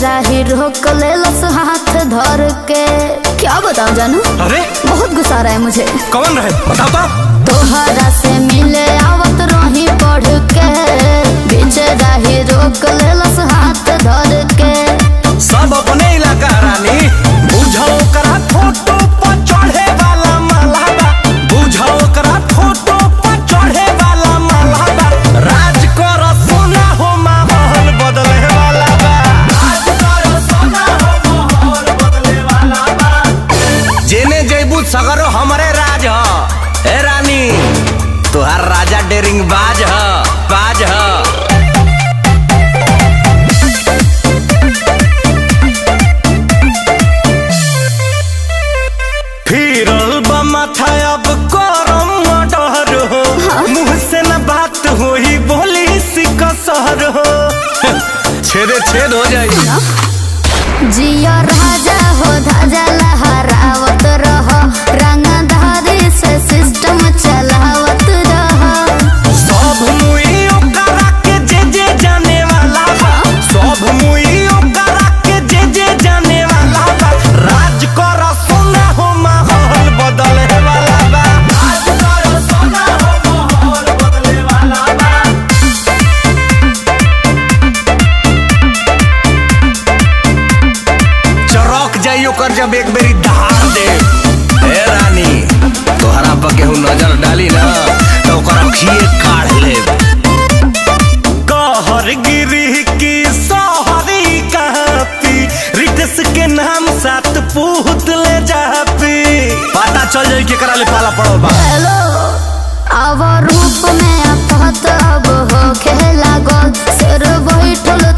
राही रोक ले लस हाथ धर के। क्या बताऊं जानू, अरे बहुत गुस्सा रहा है मुझे। कौन रहे बताओ तो। तोहरा से मिले आवत रही पढ़ के, बीच राही रोक ले लस हाथ धर के। सब अपने इलाका रानी, बुझो करा फोटो पर चढ़े वाला मलाबा, बुझो करा फोटो पर चढ़े वाला मलाबा। राज कर सोना हो माहौल बदले वाला बा, राज कर सोना हो माहौल बदले वाला बा। जेने जैबू सगरो हमरे राज ह ए रानी, तुहार राजा डेरिंग बाज ह, बाज ह। अब करम डर हो, मुँह से न बात होई बोली सिकसर हो, छेदे छेद हो जाई। जिया राजा हो धाजा लहरावत रहो, रंगधारी से सिस्टम चलावत रहो। सब मुई ओकरा के जे जाने वाला बा, सब मुई ओकरा के जे जाने वाला बा। राज कर सोना हो माहौल बदले वाला बा, राज कर सोना हो माहौल बदले वाला बा। चरक जाई ओकर जब एक बेरी दहाड़ दे ए रानी, तोहरा पर केहू नजर डाली ना तो ओकर अखिए काढ़ ले। कहर गिरी की सोहरी कहती, रिक्स के नाम साथ पूत ले जापी, पता चल जाई के करा ले पाला पड़ो बा। हेलो अब रूप में आपत अब हो खेला गो, सिर बैठल